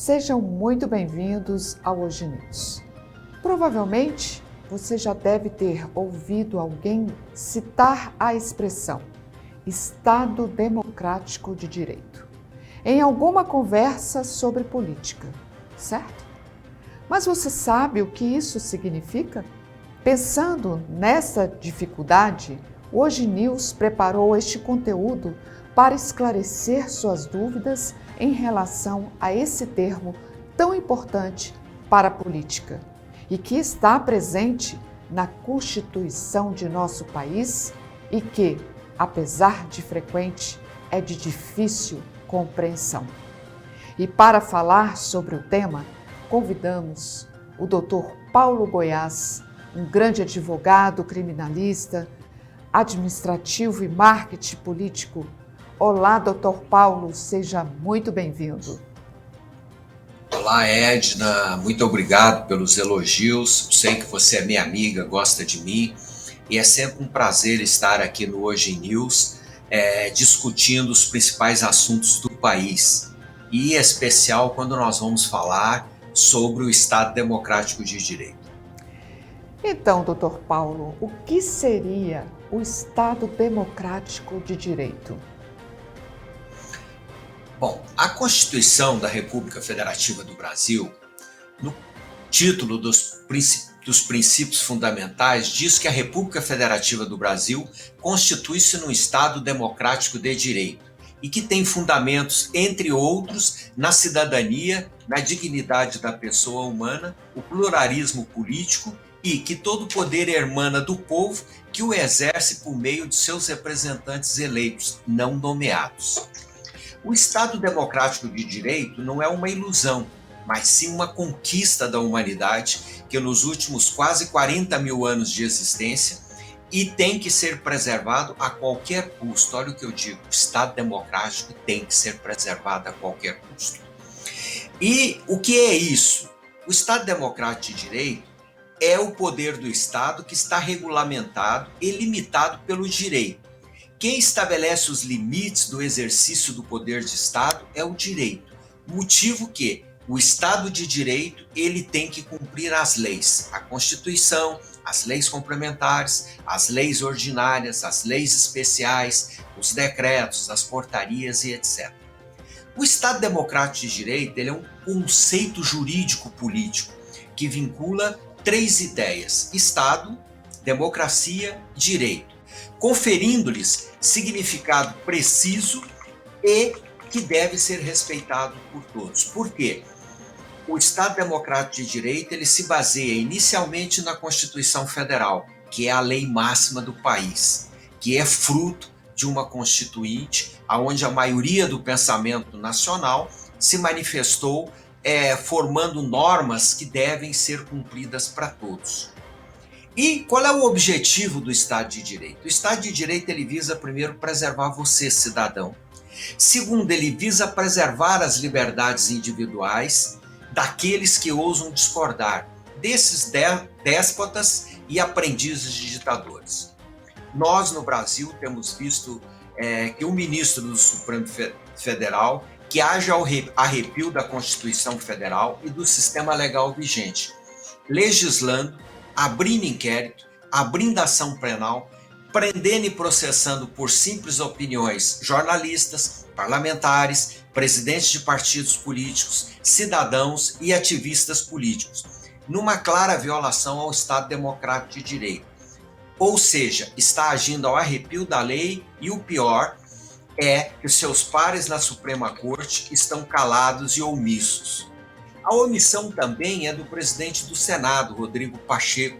Sejam muito bem-vindos ao Hoje News. Provavelmente você já deve ter ouvido alguém citar a expressão Estado Democrático de Direito em alguma conversa sobre política, certo? Mas você sabe o que isso significa? Pensando nessa dificuldade, o Hoje News preparou este conteúdo para esclarecer suas dúvidas em relação a esse termo tão importante para a política e que está presente na Constituição de nosso país e que, apesar de frequente, é de difícil compreensão. E para falar sobre o tema, convidamos o Dr. Paulo Goiás, um grande advogado criminalista, administrativo e marketing político. Olá, Dr. Paulo, seja muito bem-vindo. Olá, Edna, muito obrigado pelos elogios. Sei que você é minha amiga, gosta de mim, e é sempre um prazer estar aqui no Hoje News, discutindo os principais assuntos do país, e em especial quando nós vamos falar sobre o Estado Democrático de Direito. Então, Dr. Paulo, o que seria o Estado Democrático de Direito? Bom, a Constituição da República Federativa do Brasil, no título dos princípios fundamentais, diz que a República Federativa do Brasil constitui-se num Estado democrático de direito e que tem fundamentos, entre outros, na cidadania, na dignidade da pessoa humana, o pluralismo político e que todo poder emana do povo que o exerce por meio de seus representantes eleitos, não nomeados. O Estado Democrático de Direito não é uma ilusão, mas sim uma conquista da humanidade que nos últimos quase 40 mil anos de existência e tem que ser preservado a qualquer custo. Olha o que eu digo, o Estado Democrático tem que ser preservado a qualquer custo. E o que é isso? O Estado Democrático de Direito é o poder do Estado que está regulamentado e limitado pelo direito. Quem estabelece os limites do exercício do poder de Estado é o direito. Motivo que o Estado de Direito ele tem que cumprir as leis, a Constituição, as leis complementares, as leis ordinárias, as leis especiais, os decretos, as portarias e etc. O Estado Democrático de Direito ele é um conceito jurídico político que vincula três ideias: Estado, democracia, direito, conferindo-lhes significado preciso e que deve ser respeitado por todos. Por quê? O Estado Democrático de Direito ele se baseia inicialmente na Constituição Federal, que é a lei máxima do país, que é fruto de uma constituinte, onde a maioria do pensamento nacional se manifestou formando normas que devem ser cumpridas para todos. E qual é o objetivo do Estado de Direito? O Estado de Direito ele visa, primeiro, preservar você, cidadão. Segundo, ele visa preservar as liberdades individuais daqueles que ousam discordar, desses déspotas e aprendizes de ditadores. Nós, no Brasil, temos visto que o ministro do Supremo Federal que age ao arrepio da Constituição Federal e do sistema legal vigente, legislando, abrindo inquérito, abrindo ação penal, prendendo e processando por simples opiniões jornalistas, parlamentares, presidentes de partidos políticos, cidadãos e ativistas políticos, numa clara violação ao Estado Democrático de Direito. Ou seja, está agindo ao arrepio da lei e o pior é que seus pares na Suprema Corte estão calados e omissos. A omissão também é do presidente do Senado, Rodrigo Pacheco,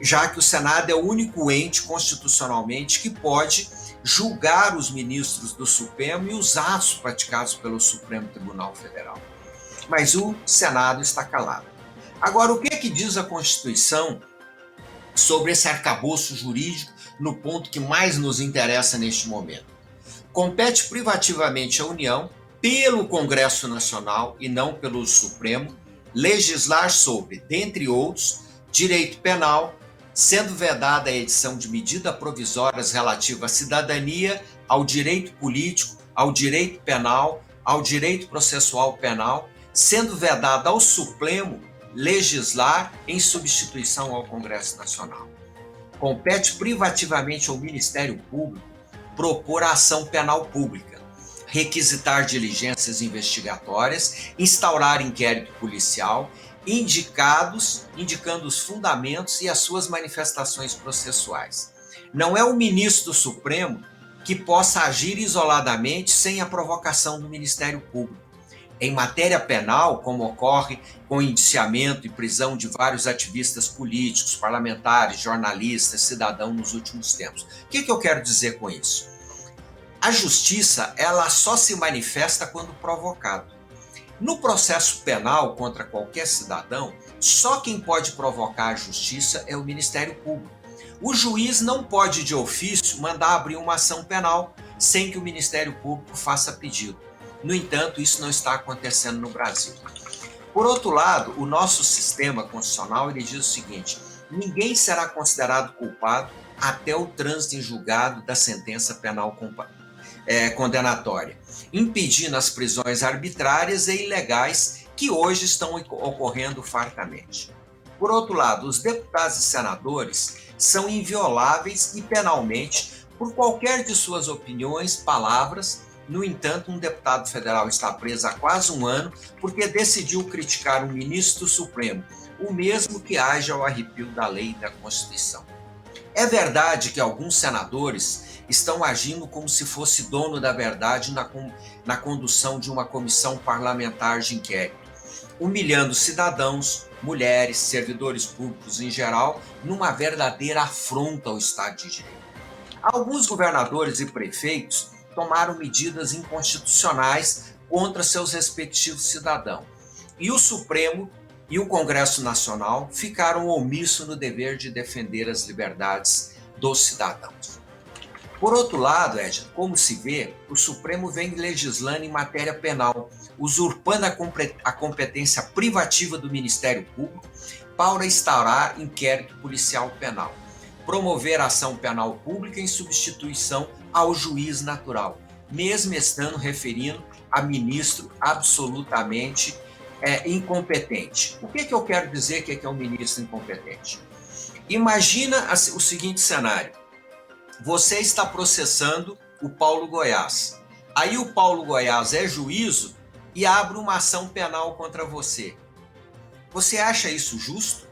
já que o Senado é o único ente constitucionalmente que pode julgar os ministros do Supremo e os atos praticados pelo Supremo Tribunal Federal. Mas o Senado está calado. Agora, o que é que diz a Constituição sobre esse arcabouço jurídico no ponto que mais nos interessa neste momento? Compete privativamente à União, pelo Congresso Nacional e não pelo Supremo, legislar sobre, dentre outros, direito penal, sendo vedada a edição de medidas provisórias relativas à cidadania, ao direito político, ao direito penal, ao direito processual penal sendo vedado ao Supremo legislar em substituição ao Congresso Nacional. Compete privativamente ao Ministério Público propor a ação penal pública, requisitar diligências investigatórias, instaurar inquérito policial, indicando os fundamentos e as suas manifestações processuais. Não é o ministro do Supremo que possa agir isoladamente sem a provocação do Ministério Público. Em matéria penal, como ocorre com o indiciamento e prisão de vários ativistas políticos, parlamentares, jornalistas, cidadãos nos últimos tempos. O que eu quero dizer com isso? A justiça, ela só se manifesta quando provocado. No processo penal contra qualquer cidadão, só quem pode provocar a justiça é o Ministério Público. O juiz não pode, de ofício, mandar abrir uma ação penal sem que o Ministério Público faça pedido. No entanto, isso não está acontecendo no Brasil. Por outro lado, o nosso sistema constitucional ele diz o seguinte: ninguém será considerado culpado até o trânsito em julgado da sentença penal condenatória, impedindo as prisões arbitrárias e ilegais que hoje estão ocorrendo fartamente. Por outro lado, os deputados e senadores são invioláveis e penalmente por qualquer de suas opiniões, palavras. No entanto, um deputado federal está preso há quase um ano porque decidiu criticar um ministro do Supremo, o mesmo que age ao arrepio da lei e da Constituição. É verdade que alguns senadores estão agindo como se fosse dono da verdade na condução de uma comissão parlamentar de inquérito, humilhando cidadãos, mulheres, servidores públicos em geral, numa verdadeira afronta ao Estado de Direito. Alguns governadores e prefeitos tomaram medidas inconstitucionais contra seus respectivos cidadãos. E o Supremo e o Congresso Nacional ficaram omissos no dever de defender as liberdades dos cidadãos. Por outro lado, Edna, como se vê, o Supremo vem legislando em matéria penal, usurpando a competência privativa do Ministério Público para instaurar inquérito policial penal, promover ação penal pública em substituição ao juiz natural, mesmo estando referindo a ministro absolutamente incompetente. O que eu quero dizer que é um ministro incompetente? Imagina o seguinte cenário: você está processando o Paulo Goiás. Aí o Paulo Goiás é juízo e abre uma ação penal contra você. Você acha isso justo?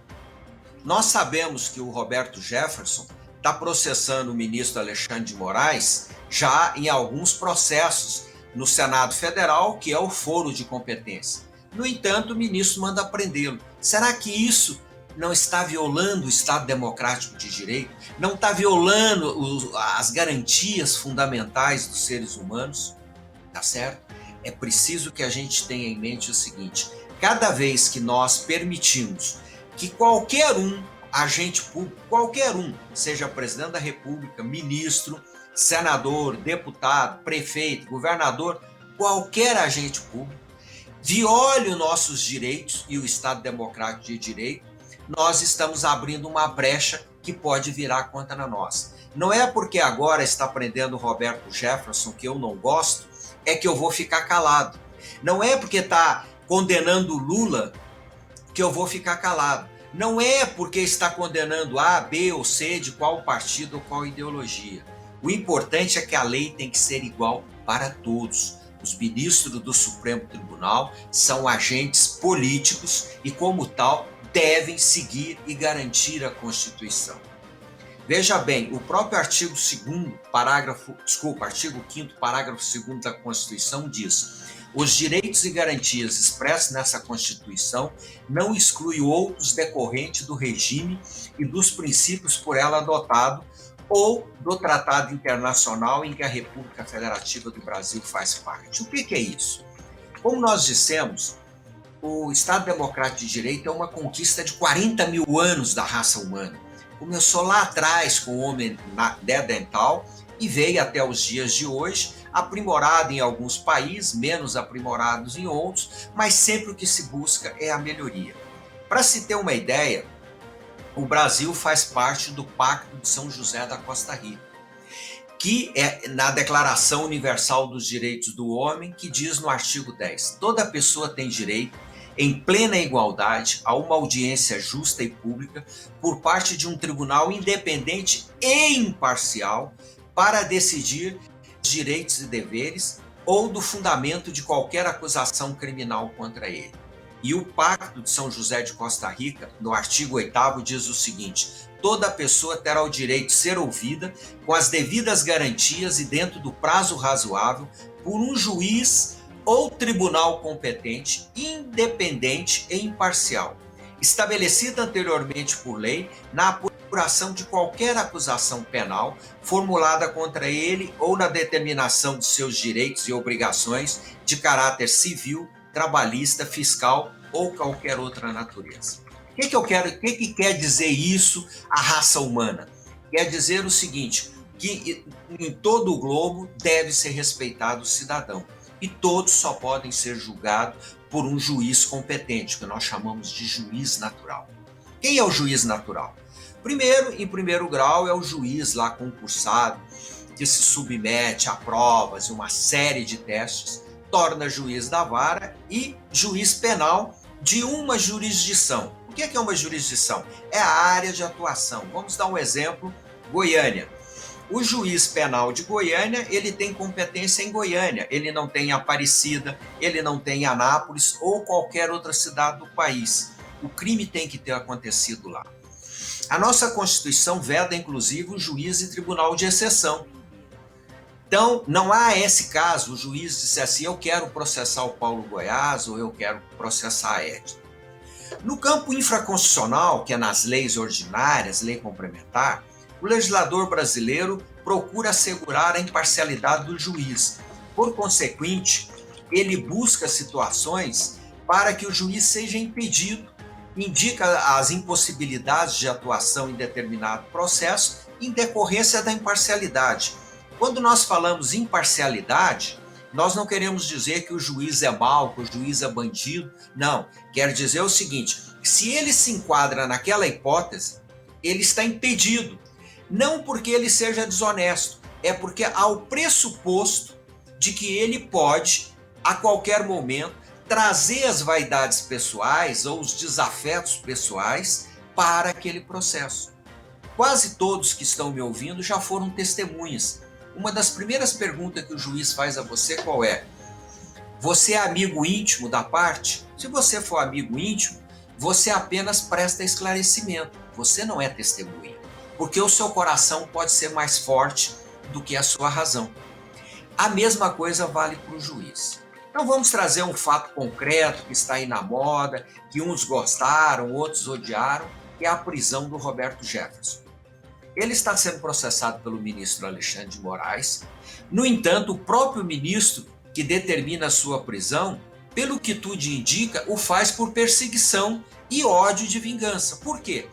Nós sabemos que o Roberto Jefferson está processando o ministro Alexandre de Moraes já em alguns processos no Senado Federal, que é o foro de competência. No entanto, o ministro manda prendê-lo. Será que isso não está violando o Estado Democrático de Direito? Não está violando as garantias fundamentais dos seres humanos? Tá certo? É preciso que a gente tenha em mente o seguinte: cada vez que nós permitimos que qualquer agente público, qualquer seja presidente da República, ministro, senador, deputado, prefeito, governador, qualquer agente público, viole os nossos direitos e o Estado Democrático de Direito, nós estamos abrindo uma brecha que pode virar contra nós. Não é porque agora está prendendo o Roberto Jefferson, que eu não gosto, é que eu vou ficar calado. Não é porque está condenando o Lula que eu vou ficar calado. Não é porque está condenando A, B ou C de qual partido ou qual ideologia. O importante é que a lei tem que ser igual para todos. Os ministros do Supremo Tribunal são agentes políticos e, como tal, devem seguir e garantir a Constituição. Veja bem, o próprio artigo 5º, parágrafo 2º da Constituição diz: os direitos e garantias expressos nessa Constituição não excluem outros decorrentes do regime e dos princípios por ela adotado ou do tratado internacional em que a República Federativa do Brasil faz parte. O que é isso? Como nós dissemos, o Estado Democrático de Direito é uma conquista de 40 mil anos da raça humana. Começou lá atrás com o homem neandertal e veio até os dias de hoje, aprimorado em alguns países, menos aprimorados em outros, mas sempre o que se busca é a melhoria. Para se ter uma ideia, o Brasil faz parte do Pacto de São José da Costa Rica. que é na Declaração Universal dos Direitos do Homem, que diz no artigo 10: toda pessoa tem direito, em plena igualdade, a uma audiência justa e pública por parte de um tribunal independente e imparcial para decidir direitos e deveres ou do fundamento de qualquer acusação criminal contra ele. E o Pacto de São José de Costa Rica, no artigo 8º, diz o seguinte: toda pessoa terá o direito de ser ouvida com as devidas garantias e dentro do prazo razoável por um juiz ou tribunal competente, independente e imparcial, estabelecida anteriormente por lei, na apuração de qualquer acusação penal formulada contra ele ou na determinação de seus direitos e obrigações de caráter civil, trabalhista, fiscal ou qualquer outra natureza. O que quer dizer isso, a raça humana? Quer dizer o seguinte, que em todo o globo deve ser respeitado o cidadão. E todos só podem ser julgados por um juiz competente, que nós chamamos de juiz natural. Quem é o juiz natural? Primeiro, em primeiro grau, é o juiz lá concursado, que se submete a provas e uma série de testes, torna juiz da vara e juiz penal de uma jurisdição. O que é uma jurisdição? É a área de atuação. Vamos dar um exemplo: Goiânia. O juiz penal de Goiânia, ele tem competência em Goiânia, ele não tem em Aparecida, ele não tem em Anápolis ou qualquer outra cidade do país. O crime tem que ter acontecido lá. A nossa Constituição veda, inclusive, o juiz e tribunal de exceção. Então, não há esse caso, o juiz disse assim: eu quero processar o Paulo Goiás ou eu quero processar a Edna. No campo infraconstitucional, que é nas leis ordinárias, lei complementar, o legislador brasileiro procura assegurar a imparcialidade do juiz. Por consequente, ele busca situações para que o juiz seja impedido, indica as impossibilidades de atuação em determinado processo em decorrência da imparcialidade. Quando nós falamos imparcialidade, nós não queremos dizer que o juiz é mau, que o juiz é bandido. Não, quer dizer o seguinte: se ele se enquadra naquela hipótese, ele está impedido. Não porque ele seja desonesto, é porque há o pressuposto de que ele pode, a qualquer momento, trazer as vaidades pessoais ou os desafetos pessoais para aquele processo. Quase todos que estão me ouvindo já foram testemunhas. Uma das primeiras perguntas que o juiz faz a você qual é? Você é amigo íntimo da parte? Se você for amigo íntimo, você apenas presta esclarecimento, você não é testemunha. Porque o seu coração pode ser mais forte do que a sua razão. A mesma coisa vale para o juiz. Então vamos trazer um fato concreto que está aí na moda, que uns gostaram, outros odiaram, que é a prisão do Roberto Jefferson. Ele está sendo processado pelo ministro Alexandre de Moraes. No entanto, o próprio ministro que determina a sua prisão, pelo que tudo indica, o faz por perseguição e ódio de vingança. Por quê?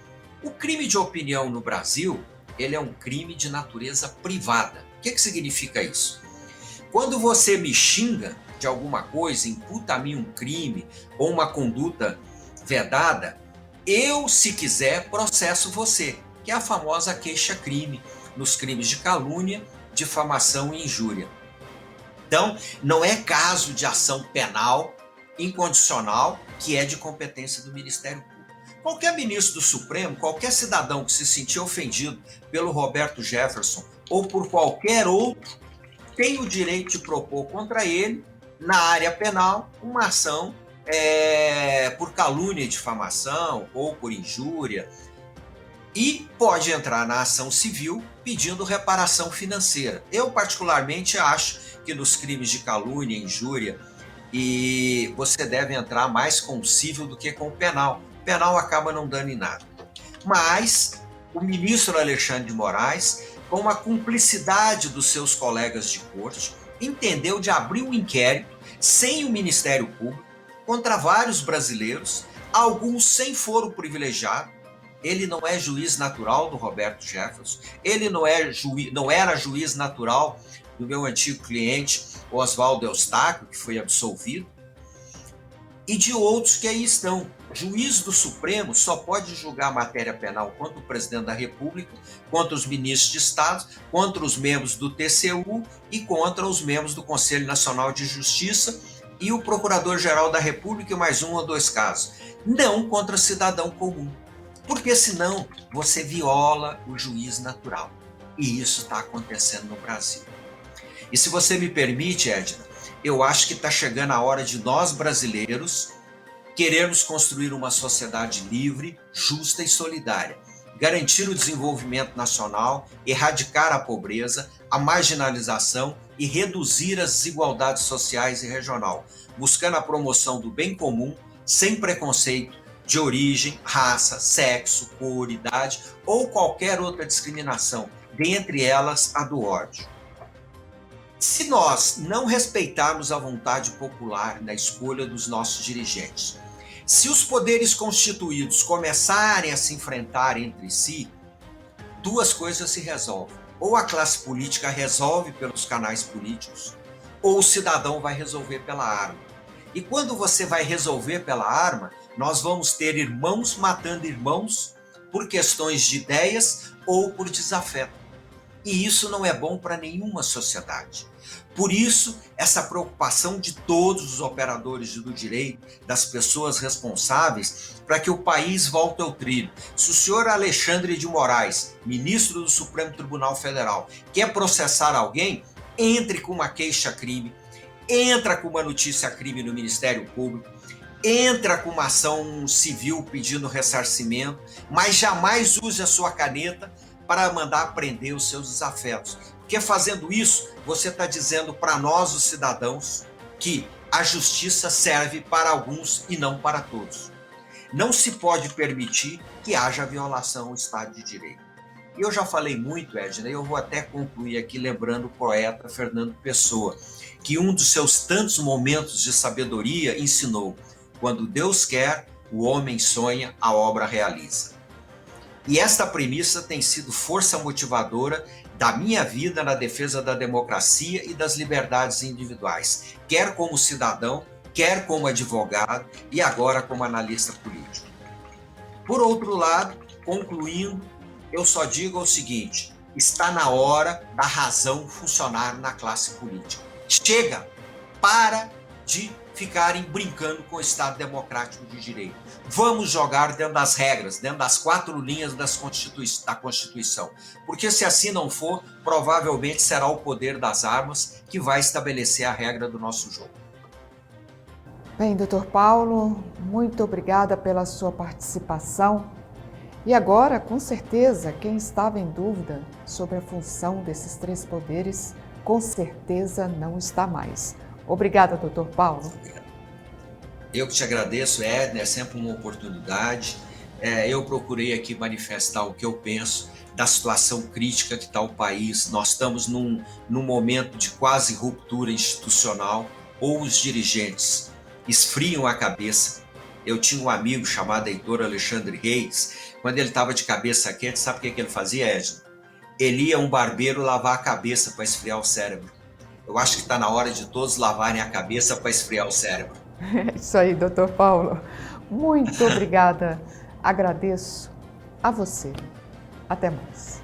O crime de opinião no Brasil, ele é um crime de natureza privada. O que significa isso? Quando você me xinga de alguma coisa, imputa a mim um crime ou uma conduta vedada, eu, se quiser, processo você, que é a famosa queixa-crime, nos crimes de calúnia, difamação e injúria. Então, não é caso de ação penal incondicional, que é de competência do Ministério Público. Qualquer ministro do Supremo, qualquer cidadão que se sentir ofendido pelo Roberto Jefferson ou por qualquer outro, tem o direito de propor contra ele, na área penal, uma ação por calúnia e difamação ou por injúria, e pode entrar na ação civil pedindo reparação financeira. Eu, particularmente, acho que nos crimes de calúnia, injúria, e você deve entrar mais com o civil do que com o penal. O penal acaba não dando em nada. Mas o ministro Alexandre de Moraes, com a cumplicidade dos seus colegas de corte, entendeu de abrir um inquérito sem o Ministério Público contra vários brasileiros, alguns sem foro privilegiado. Ele não é juiz natural do Roberto Jefferson, ele não era juiz natural do meu antigo cliente Oswaldo Eustáquio, que foi absolvido, e de outros que aí estão, juiz do Supremo só pode julgar matéria penal contra o presidente da República, contra os ministros de Estado, contra os membros do TCU e contra os membros do Conselho Nacional de Justiça e o Procurador-Geral da República em mais um ou dois casos. Não contra cidadão comum, porque senão você viola o juiz natural. E isso está acontecendo no Brasil. E se você me permite, Edna, eu acho que está chegando a hora de nós brasileiros queremos construir uma sociedade livre, justa e solidária, garantir o desenvolvimento nacional, erradicar a pobreza, a marginalização e reduzir as desigualdades sociais e regional, buscando a promoção do bem comum, sem preconceito de origem, raça, sexo, cor, idade ou qualquer outra discriminação, dentre elas a do ódio. Se nós não respeitarmos a vontade popular na escolha dos nossos dirigentes, se os poderes constituídos começarem a se enfrentar entre si, duas coisas se resolvem. Ou a classe política resolve pelos canais políticos, ou o cidadão vai resolver pela arma. E quando você vai resolver pela arma, nós vamos ter irmãos matando irmãos por questões de ideias ou por desafeto. E isso não é bom para nenhuma sociedade. Por isso, essa preocupação de todos os operadores do direito, das pessoas responsáveis, para que o país volte ao trilho. Se o senhor Alexandre de Moraes, ministro do Supremo Tribunal Federal, quer processar alguém, entre com uma queixa-crime, entra com uma notícia-crime no Ministério Público, entra com uma ação civil pedindo ressarcimento, mas jamais use a sua caneta para mandar prender os seus desafetos. Porque fazendo isso, você está dizendo para nós, os cidadãos, que a justiça serve para alguns e não para todos. Não se pode permitir que haja violação ao Estado de Direito. Eu já falei muito, Edna, e eu vou até concluir aqui lembrando o poeta Fernando Pessoa, que um dos seus tantos momentos de sabedoria ensinou: quando Deus quer, o homem sonha, a obra realiza. E esta premissa tem sido força motivadora da minha vida na defesa da democracia e das liberdades individuais, quer como cidadão, quer como advogado e agora como analista político. Por outro lado, concluindo, eu só digo o seguinte: está na hora da razão funcionar na classe política. Chega! Para de ficarem brincando com o Estado Democrático de Direito. Vamos jogar dentro das regras, dentro das 4 linhas da Constituição. Porque se assim não for, provavelmente será o poder das armas que vai estabelecer a regra do nosso jogo. Bem, doutor Paulo, muito obrigada pela sua participação. E agora, com certeza, quem estava em dúvida sobre a função desses 3 poderes, com certeza não está mais. Obrigada, doutor Paulo. Eu que te agradeço, Edna, é sempre uma oportunidade. Eu procurei aqui manifestar o que eu penso da situação crítica que está o país. Nós estamos num momento de quase ruptura institucional, ou os dirigentes esfriam a cabeça. Eu tinha um amigo chamado Heitor Alexandre Reis, quando ele estava de cabeça quente, sabe o que ele fazia, Edna? Ele ia a um barbeiro lavar a cabeça para esfriar o cérebro. Eu acho que está na hora de todos lavarem a cabeça para esfriar o cérebro. É isso aí, doutor Paulo. Muito obrigada. Agradeço a você. Até mais.